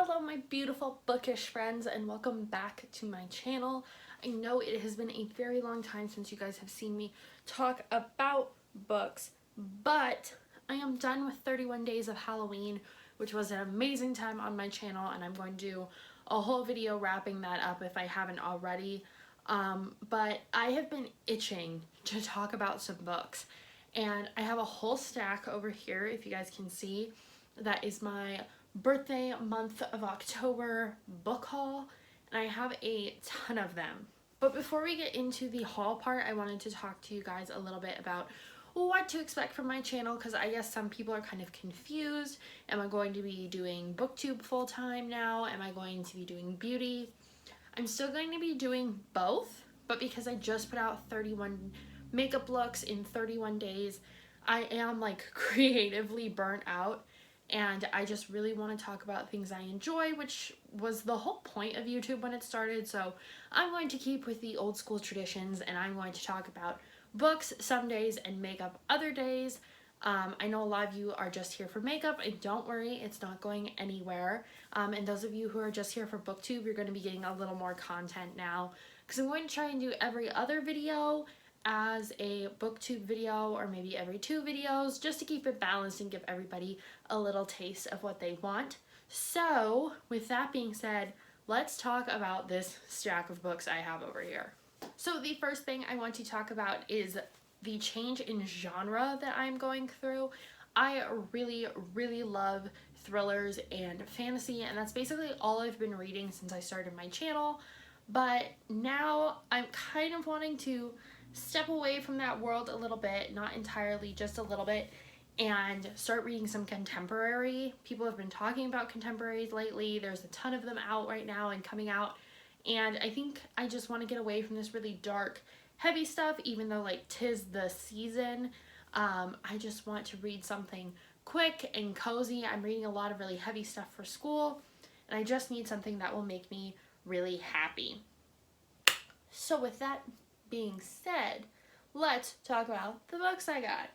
Hello my beautiful bookish friends, and welcome back to my channel. I know it has been a very long time since you guys have seen me talk about books, but I am done with 31 days of Halloween, which was an amazing time on my channel, and I'm going to do a whole video wrapping that up if I haven't already. But I have been itching to talk about some books, and I have a whole stack over here, if you guys can see. That is my birthday month of October book haul, and I have a ton of them. But before we get into the haul part, I wanted to talk to you guys a little bit about what to expect from my channel, because I guess some people are kind of confused. Am I going to be doing booktube full time now? Am I going to be doing beauty? I'm still going to be doing both, but because I just put out 31 makeup looks in 31 days, I am like creatively burnt out. And I just really want to talk about things I enjoy, which was the whole point of YouTube when it started. So I'm going to keep with the old school traditions, and I'm going to talk about books some days and makeup other days. I know a lot of you are just here for makeup, and don't worry, it's not going anywhere. And those of you who are just here for booktube, you're going to be getting a little more content now, because I'm going to try and do every other video as a booktube video, or maybe every 2 videos, just to keep it balanced and give everybody a little taste of what they want. So with that being said, let's talk about this stack of books I have over here. So the first thing I want to talk about is the change in genre that I'm going through. I really love thrillers and fantasy, and that's basically all I've been reading since I started my channel. But now I'm kind of wanting to step away from that world a little bit, not entirely, just a little bit, and start reading some contemporary. People have been talking about contemporaries lately. There's a ton of them out right now and coming out, and I think I just want to get away from this really dark, heavy stuff, even though like 'tis the season. I just want to read something quick and cozy. I'm reading a lot of really heavy stuff for school, and I just need something that will make me really happy. So with that being said, let's talk about the books I got.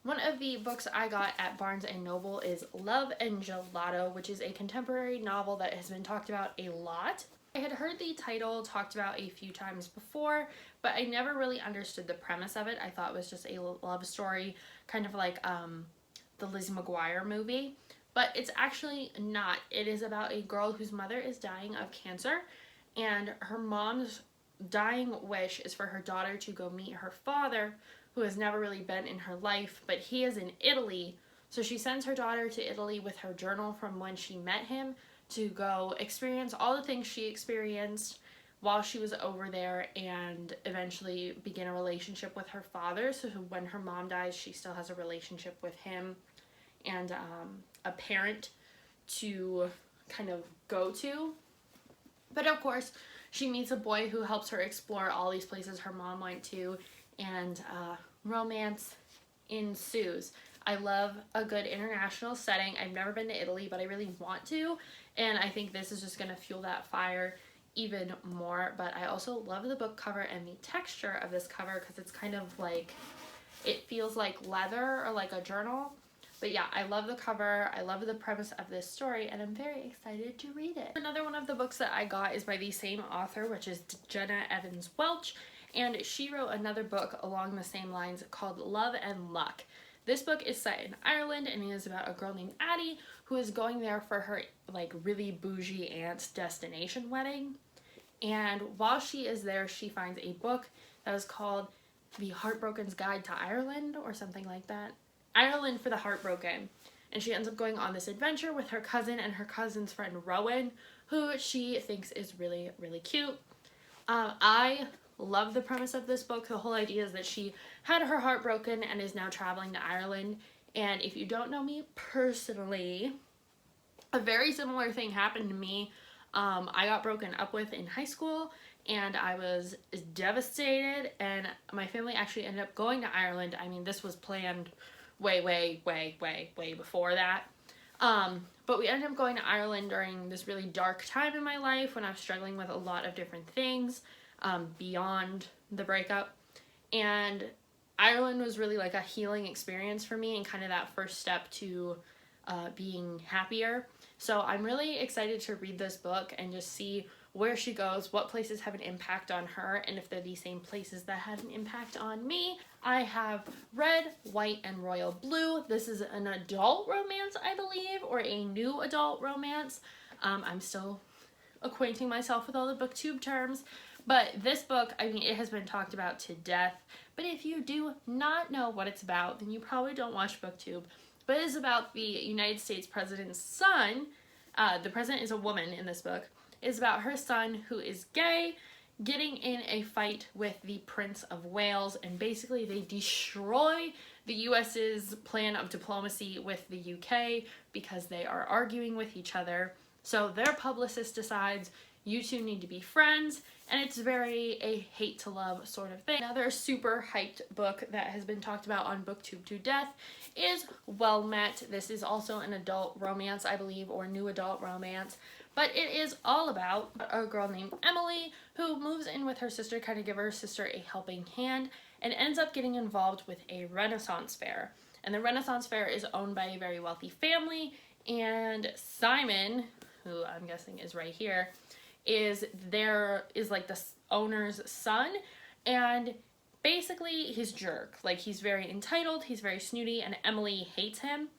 One of the books I got at Barnes & Noble is Love and Gelato, which is a contemporary novel that has been talked about a lot. I had heard the title talked about a few times before, but I never really understood the premise of it. I thought it was just a love story, kind of like the Lizzie McGuire movie, but it's actually not. It is about a girl whose mother is dying of cancer, and her mom's dying wish is for her daughter to go meet her father, who has never really been in her life, but he is in Italy. So she sends her daughter to Italy with her journal from when she met him to go experience all the things she experienced while she was over there, and eventually begin a relationship with her father. So when her mom dies, she still has a relationship with him, and a parent to kind of go to. But of course, she meets a boy who helps her explore all these places her mom went to, and romance ensues. I love a good international setting. I've never been to Italy, but I really want to, and I think this is just going to fuel that fire even more. But I also love the book cover and the texture of this cover, because it's kind of like, it feels like leather or like a journal. But yeah, I love the cover, I love the premise of this story, and I'm very excited to read it. Another one of the books that I got is by the same author, which is Jenna Evans Welch, and she wrote another book along the same lines called Love and Luck. This book is set in Ireland, and it is about a girl named Addie who is going there for her like really bougie aunt's destination wedding. And while she is there, she finds a book that is called The Heartbroken's Guide to Ireland, or something like that. Ireland for the Heartbroken. And she ends up going on this adventure with her cousin and her cousin's friend Rowan, who she thinks is really cute. I love the premise of this book. The whole idea is that she had her heart broken and is now traveling to Ireland. And if you don't know me personally, a very similar thing happened to me. I got broken up with in high school, and I was devastated, and my family actually ended up going to Ireland. I mean, this was planned way before that. But we ended up going to Ireland during this really dark time in my life when I was struggling with a lot of different things beyond the breakup. And Ireland was really like a healing experience for me, and kind of that first step to being happier. So I'm really excited to read this book and just see where she goes, what places have an impact on her, and if they're the same places that had an impact on me. I have Red, White, and Royal Blue. This is an adult romance, I believe, or a new adult romance. I'm still acquainting myself with all the booktube terms, but this book, I mean, it has been talked about to death. But if you do not know what it's about, then you probably don't watch booktube. But it is about the United States president's son. The president is a woman in this book. It is about her son, who is gay, getting in a fight with the Prince of Wales, and basically they destroy the US's plan of diplomacy with the UK because they are arguing with each other. So their publicist decides you two need to be friends, and it's very a hate to love sort of thing. Another super hyped book that has been talked about on BookTube to death is Well Met. This is also an adult romance, I believe, or new adult romance, but it is all about a girl named Emily who moves in with her sister, kind of give her sister a helping hand, and ends up getting involved with a Renaissance fair. And the Renaissance fair is owned by a very wealthy family, and Simon, who I'm guessing is right here, is like the owner's son, and basically he's jerk. Like, he's very entitled, he's very snooty, and Emily hates him.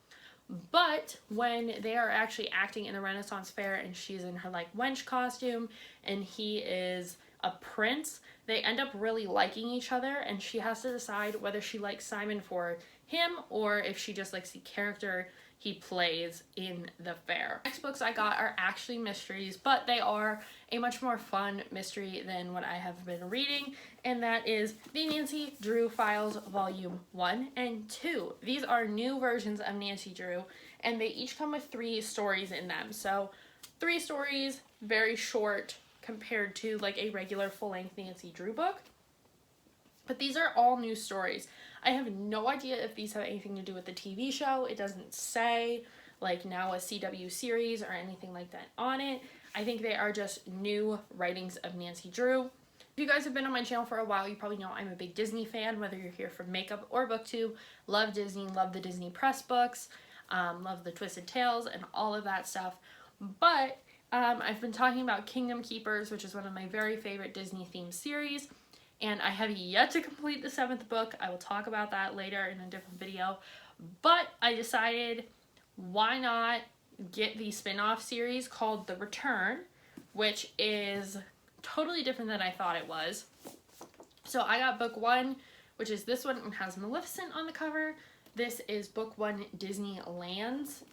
But when they are actually acting in the Renaissance fair and she's in her like wench costume and he is a prince, they end up really liking each other, and she has to decide whether she likes Simon for him or if she just likes the character he plays in the fair. Next books I got are actually mysteries, but they are a much more fun mystery than what I have been reading, and that is the Nancy Drew Files Volume 1 and 2. These are new versions of Nancy Drew, and they each come with 3 stories in them. So 3 stories, very short compared to like a regular full-length Nancy Drew book. But these are all new stories. I have no idea if these have anything to do with the TV show. It doesn't say, like, now a CW series or anything like that on it. I think they are just new writings of Nancy Drew. If you guys have been on my channel for a while, you probably know I'm a big Disney fan, whether you're here for makeup or booktube. Love Disney, love the Disney press books, love the Twisted Tales and all of that stuff. But I've been talking about Kingdom Keepers, which is one of my very favorite Disney themed series. And I have yet to complete the 7th book. I will talk about that later in a different video. But I decided, why not get the spin-off series called The Return, which is totally different than I thought it was. So I got book 1, which is this one, and has Maleficent on the cover. This is book 1, Disneylands.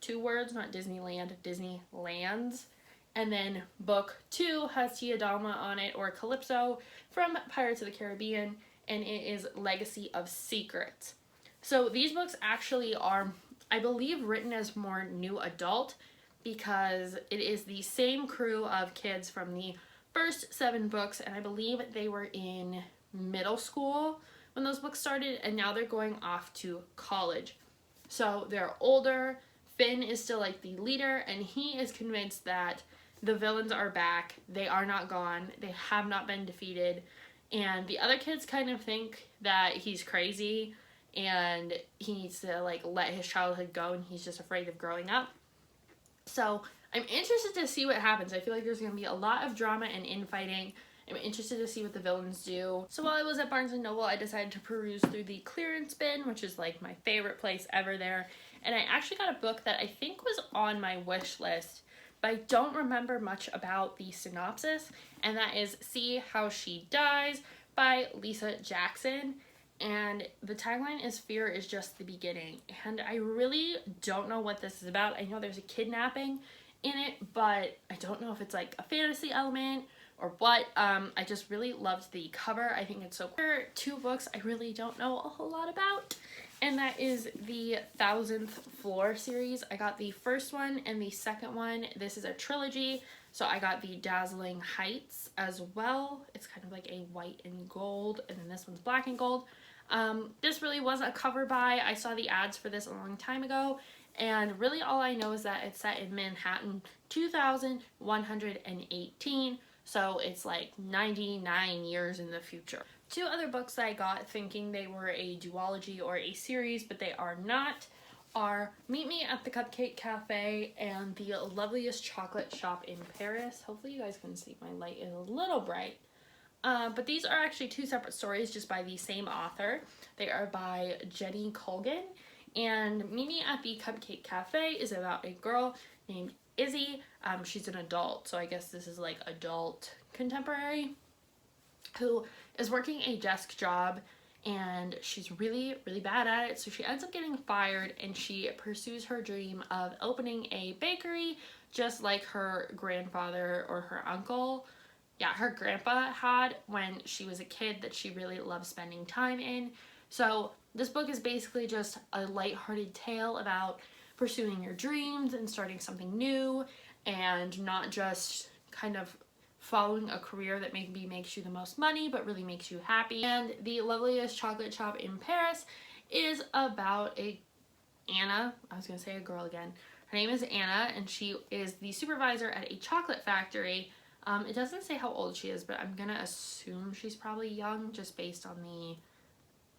2 words, not Disneyland, Disneylands. And then book 2 has Tia Dalma on it, or Calypso, from Pirates of the Caribbean, and it is Legacy of Secrets. So these books actually are, I believe, written as more new adult, because it is the same crew of kids from the first 7 books, and I believe they were in middle school when those books started, and now they're going off to college. So they're older. Finn is still like the leader, and he is convinced that the villains are back. They are not gone. They have not been defeated. And the other kids kind of think that he's crazy and he needs to like let his childhood go, and he's just afraid of growing up. So I'm interested to see what happens. I feel like there's going to be a lot of drama and infighting. I'm interested to see what the villains do. So while I was at Barnes & Noble, I decided to peruse through the clearance bin, which is like my favorite place ever there. And I actually got a book that I think was on my wish list, but I don't remember much about the synopsis, and that is See How She Dies by Lisa Jackson. And the tagline is Fear is Just the Beginning, and I really don't know what this is about. I know there's a kidnapping in it, but I don't know if it's like a fantasy element or what. I just really loved the cover. I think it's so cool. There are 2 books I really don't know a whole lot about, and that is the 1000th Floor series. I got the first one and the second one. This is a trilogy, so I got the Dazzling Heights as well. It's kind of like a white and gold, and then this one's black and gold. This really was a cover buy. I saw the ads for this a long time ago, and really all I know is that it's set in Manhattan 2118, so it's like 99 years in the future. 2 other books that I got thinking they were a duology or a series, but they are not, are Meet Me at the Cupcake Cafe and the Loveliest chocolate shop in Paris. Hopefully you guys can see my light is a little bright. But these are actually two separate stories just by the same author. They are by Jenny Colgan. And Meet Me at the Cupcake Cafe is about a girl named Izzy. She's an adult, so I guess this is like adult contemporary, who is working a desk job, and she's really bad at it, so she ends up getting fired, and she pursues her dream of opening a bakery just like her grandfather or her uncle, her grandpa had when she was a kid, that she really loved spending time in. So this book is basically just a lighthearted tale about pursuing your dreams and starting something new, and not just kind of following a career that maybe makes you the most money but really makes you happy. And the Loveliest chocolate shop in Paris is about Anna. I was gonna say a girl again. Her name is Anna, and she is the supervisor at a chocolate factory. It doesn't say how old she is, but I'm gonna assume she's probably young just based on the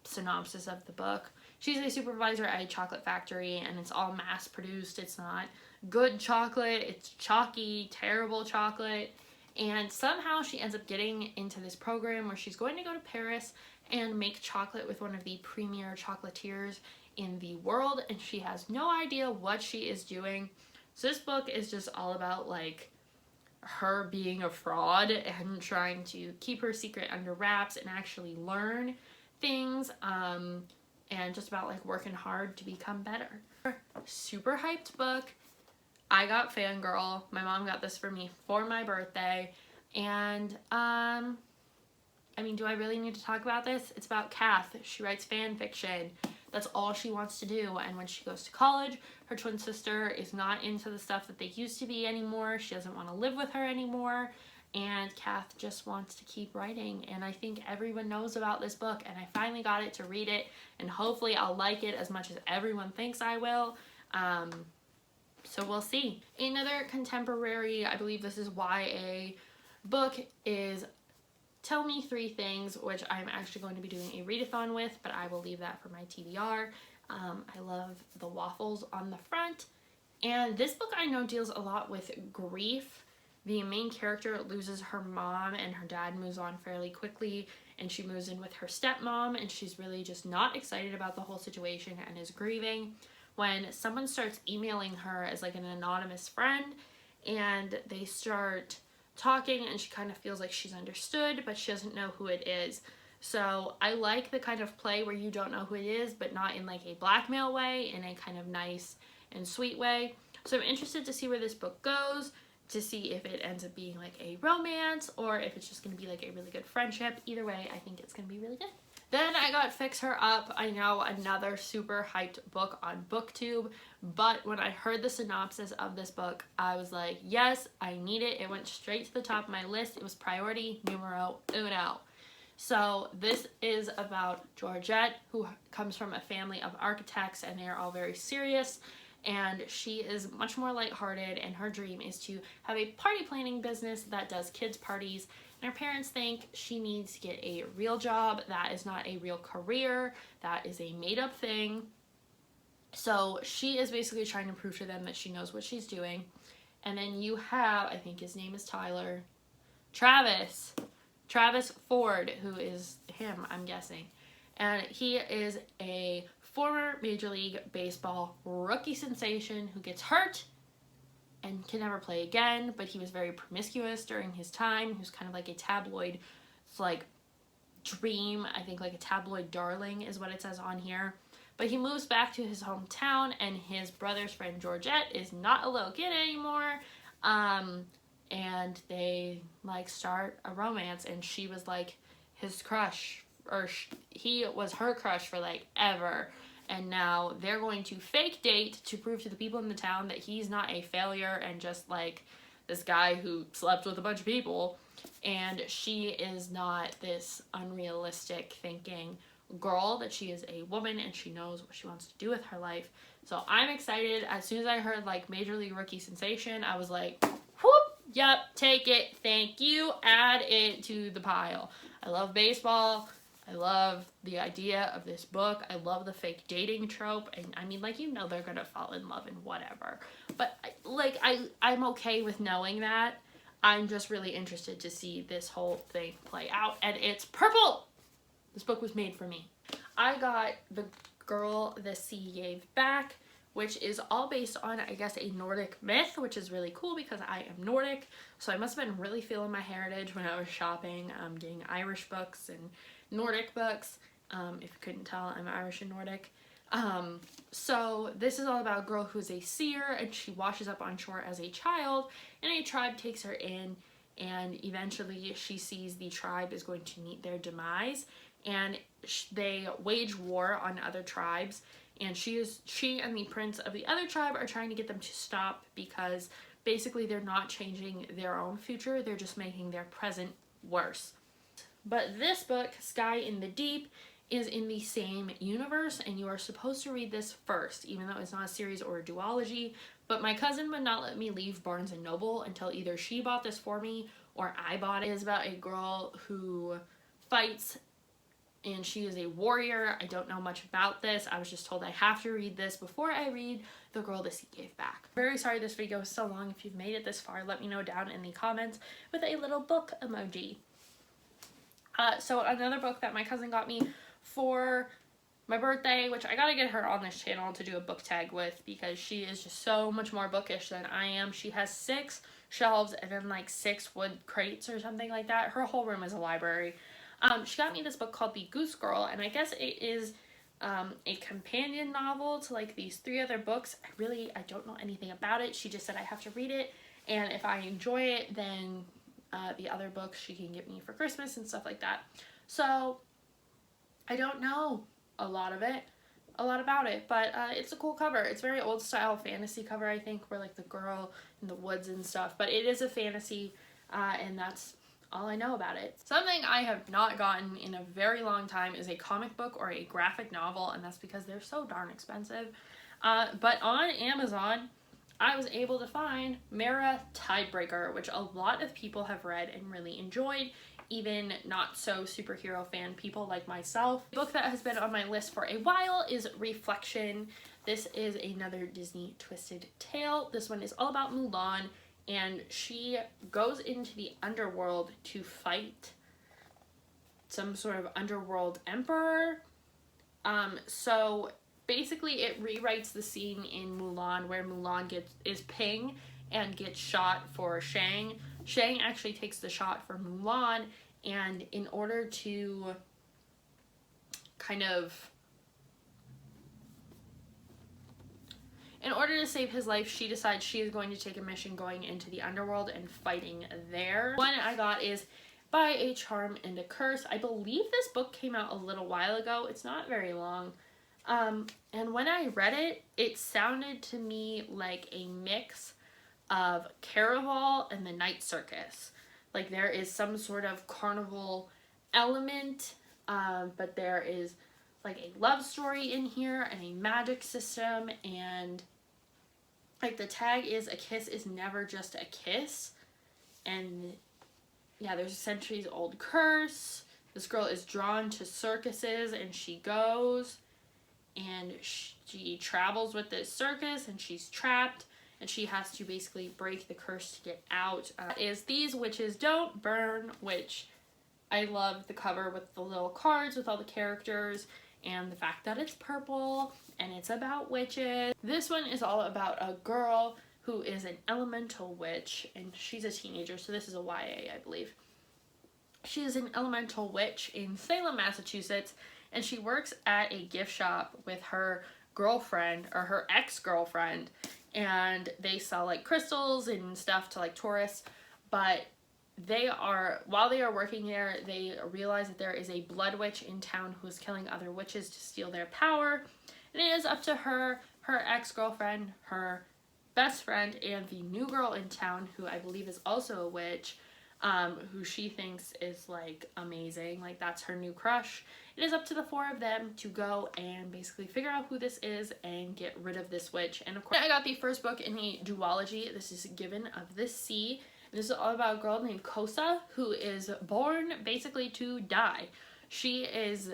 synopsis of the book. She's a supervisor at a chocolate factory, and it's all mass produced. It's not good chocolate, it's chalky, terrible chocolate. And somehow she ends up getting into this program where she's going to go to Paris and make chocolate with one of the premier chocolatiers in the world, and she has no idea what she is doing. So this book is just all about like her being a fraud and trying to keep her secret under wraps and actually learn things, and just about like working hard to become better. Super hyped book. I got Fangirl. My mom got this for me for my birthday. And, I mean, do I really need to talk about this? It's about Kath. She writes fan fiction. That's all she wants to do. And when she goes to college, her twin sister is not into the stuff that they used to be anymore. She doesn't want to live with her anymore. And Kath just wants to keep writing. And I think everyone knows about this book. And I finally got it to read it. And hopefully I'll like it as much as everyone thinks I will. So we'll see. Another contemporary, I believe this is YA book, is Tell Me Three Things, which I'm actually going to be doing a readathon with, but I will leave that for my TBR. I love the waffles on the front. And this book I know deals a lot with grief. The main character loses her mom, and her dad moves on fairly quickly, and she moves in with her stepmom, and she's really just not excited about the whole situation and is grieving when someone starts emailing her as like an anonymous friend, and they start talking, and she kind of feels like she's understood, but she doesn't know who it is. So I like the kind of play where you don't know who it is, but not in like a blackmail way, in a kind of nice and sweet way. So I'm interested to see where this book goes, to see if it ends up being like a romance or if it's just going to be like a really good friendship. Either way, I think it's going to be really good. Then I got Fix Her Up. I know, another super hyped book on BookTube, but when I heard the synopsis of this book, I was like, yes, I need it. It went straight to the top of my list. It was priority numero uno. So this is about Georgette, who comes from a family of architects, and they are all very serious, and she is much more lighthearted, and her dream is to have a party planning business that does kids parties. And her parents think she needs to get a real job. That is not a real career. That is a made-up thing. So she is basically trying to prove to them that she knows what she's doing. And then you have, I think his name is Tyler, Travis Ford, who is him, I'm guessing. And he is a former Major League Baseball rookie sensation who gets hurt and can never play again, but he was very promiscuous during his time. He was kind of like a tabloid, like, dream. I think like a tabloid darling is what it says on here. But he moves back to his hometown, and his brother's friend Georgette is not a little kid anymore. And they like start a romance, and she was like his crush, or he was her crush for like ever. And now they're going to fake date to prove to the people in the town that he's not a failure and just like this guy who slept with a bunch of people. And she is not this unrealistic thinking girl, that she is a woman and she knows what she wants to do with her life. So I'm excited. As soon as I heard like Major League Rookie Sensation, I was like, whoop, yep, take it, thank you, add it to the pile. I love baseball. I love the idea of this book. I love the fake dating trope, and I mean, like, you know, they're gonna fall in love and whatever. But I'm okay with knowing that. I'm just really interested to see this whole thing play out, and it's purple. This book was made for me. I got the Girl the CEA Back, which is all based on, I guess, a Nordic myth, which is really cool because I am Nordic. So I must have been really feeling my heritage when I was shopping, getting Irish books and Nordic books. If you couldn't tell, I'm Irish and Nordic. So this is all about a girl who's a seer, and she washes up on shore as a child, and a tribe takes her in, and eventually she sees the tribe is going to meet their demise, and they wage war on other tribes, and she and the prince of the other tribe are trying to get them to stop, because basically they're not changing their own future, they're just making their present worse. But this book, Sky in the Deep, is in the same universe, and you are supposed to read this first, even though it's not a series or a duology. But my cousin would not let me leave Barnes & Noble until either she bought this for me or I bought it. It is about a girl who fights, and she is a warrior. I don't know much about this. I was just told I have to read this before I read The Girl the CEA Back. Very sorry this video is so long. If you've made it this far, let me know down in the comments with a little book emoji. So another book that my cousin got me for my birthday, which I gotta get her on this channel to do a book tag with, because she is just so much more bookish than I am. She has 6 shelves and then like 6 wood crates or something like that. Her whole room is a library. She got me this book called the Goose Girl, and I guess it is a companion novel to like these 3 other books. I don't know anything about it. She just said I have to read it, and if I enjoy it, then the other books she can get me for Christmas and stuff like that. So I don't know a lot about it, but it's a cool cover. It's very old style fantasy cover, I think, where like the girl in the woods and stuff, but it is a fantasy, and that's all I know about it. Something I have not gotten in a very long time is a comic book or a graphic novel, and that's because they're so darn expensive. But on Amazon, I was able to find Mara Tidebreaker, which a lot of people have read and really enjoyed, even not so superhero fan people like myself. The book that has been on my list for a while is Reflection. This is another Disney twisted tale. This one is all about Mulan, and she goes into the underworld to fight some sort of underworld emperor. So basically it rewrites the scene in Mulan where Mulan is Ping and gets shot for Shang. Shang actually takes the shot for Mulan, and in order to save his life, she decides she is going to take a mission going into the underworld and fighting there. One I got is By a Charm and a Curse. I believe this book came out a little while ago. It's not very long. And when I read it, it sounded to me like a mix of Caraval and the Night Circus. Like there is some sort of carnival element, but there is like a love story in here and a magic system, and like the tag is a kiss is never just a kiss. And yeah, there's a centuries old curse. This girl is drawn to circuses, and she goes and she travels with this circus, and she's trapped, and she has to basically break the curse to get out. Is These Witches Don't Burn, which I love the cover with the little cards with all the characters and the fact that it's purple and it's about witches. This one is all about a girl who is an elemental witch, and she's a teenager, so this is a YA, I believe. She is an elemental witch in Salem, Massachusetts, and she works at a gift shop with her girlfriend, or her ex-girlfriend, and they sell like crystals and stuff to like tourists. But while they are working there, they realize that there is a blood witch in town who is killing other witches to steal their power, and it is up to her ex-girlfriend, her best friend, and the new girl in town, who I believe is also a witch, who she thinks is like amazing, like that's her new crush. It is up to the 4 of them to go and basically figure out who this is and get rid of this witch. And of course I got the first book in a duology. This is Given of the Sea. This is all about a girl named Kosa who is born basically to die. She is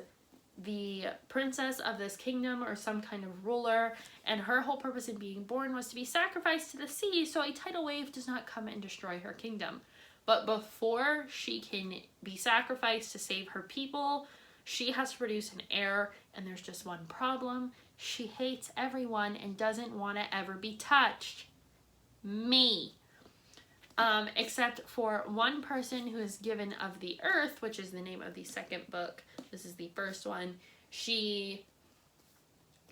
the princess of this kingdom or some kind of ruler, and her whole purpose in being born was to be sacrificed to the sea so a tidal wave does not come and destroy her kingdom. But before she can be sacrificed to save her people, she has to produce an heir, and there's just one problem. She hates everyone and doesn't want to ever be touched. Me. Except for one person who is given of the earth, which is the name of the second book. This is the first one. She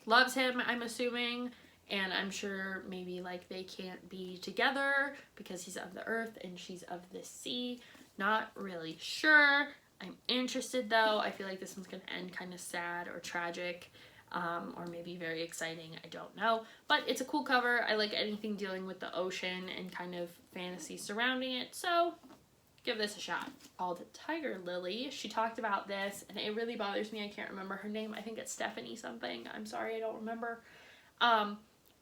loves him, I'm assuming, and I'm sure maybe like they can't be together because he's of the earth and she's of the sea. Not really sure. I'm interested though. I feel like this one's gonna end kind of sad or tragic, or maybe very exciting. I don't know, but it's a cool cover. I like anything dealing with the ocean and kind of fantasy surrounding it, so give this a shot. Called Tiger Lily. She talked about this and it really bothers me. I can't remember her name. I think it's Stephanie something. I'm sorry, I don't remember.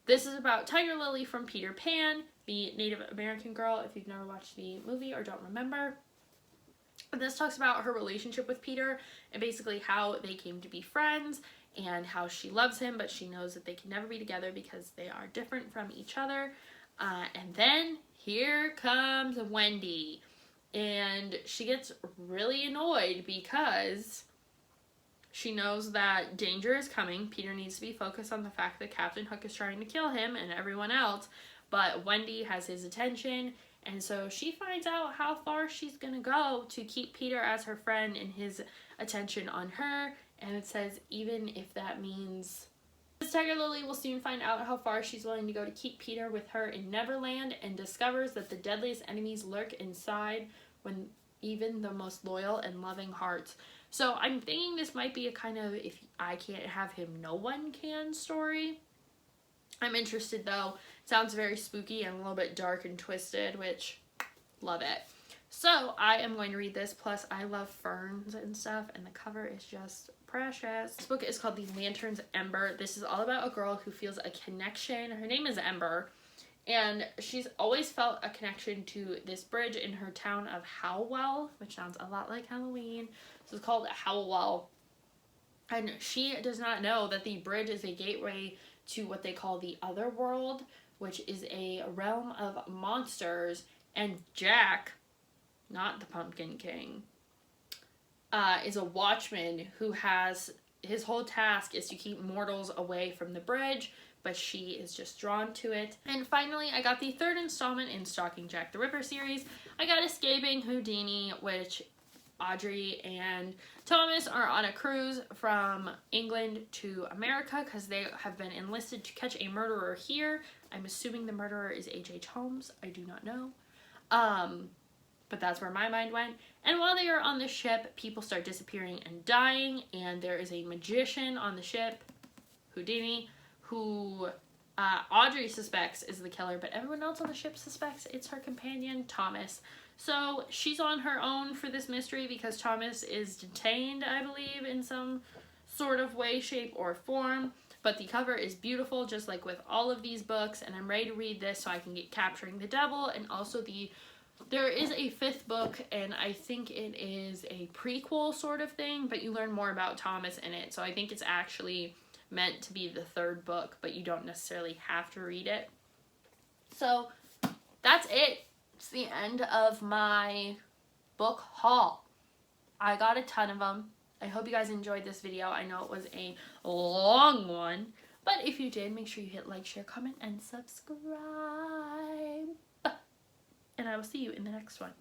This is about Tiger Lily from Peter Pan, the Native American girl, if you've never watched the movie or don't remember. This talks about her relationship with Peter and basically how they came to be friends and how she loves him, but she knows that they can never be together because they are different from each other. And then here comes Wendy, and she gets really annoyed because she knows that danger is coming. Peter needs to be focused on the fact that Captain Hook is trying to kill him and everyone else, but Wendy has his attention, and so she finds out how far she's gonna go to keep Peter as her friend and his attention on her, and it says even if that means Tiger Lily will soon find out how far she's willing to go to keep Peter with her in Neverland, and discovers that the deadliest enemies lurk inside when even the most loyal and loving hearts. So I'm thinking this might be a kind of if I can't have him, no one can story. I'm interested though. It sounds very spooky and a little bit dark and twisted, which love it. So I am going to read this, plus I love ferns and stuff, and the cover is just precious. This book is called The Lantern's Ember. This is all about a girl who feels a connection. Her name is Ember, and she's always felt a connection to this bridge in her town of Howell, which sounds a lot like Halloween. So it's called Howell, and she does not know that the bridge is a gateway to what they call the other world, which is a realm of monsters, and Jack, not the Pumpkin King, is a watchman who has, his whole task is to keep mortals away from the bridge, but she is just drawn to it. And finally, I got the third installment in Stalking Jack the Ripper series. I got Escaping Houdini, which Audrey and Thomas are on a cruise from England to America because they have been enlisted to catch a murderer here. I'm assuming the murderer is H.H. Holmes. I do not know. But that's where my mind went. And while they are on the ship, people start disappearing and dying, and there is a magician on the ship, Houdini, who Audrey suspects is the killer, but everyone else on the ship suspects it's her companion, Thomas. So she's on her own for this mystery because Thomas is detained, I believe, in some sort of way, shape, or form. But the cover is beautiful, just like with all of these books, and I'm ready to read this so I can get Capturing the Devil, and also there is a fifth book, and I think it is a prequel sort of thing, but you learn more about Thomas in it, so I think it's actually meant to be the third book, but you don't necessarily have to read it. So that's it. It's the end of my book haul. I got a ton of them. I hope you guys enjoyed this video. I know it was a long one, but if you did, make sure you hit like, share, comment, and subscribe. And I will see you in the next one.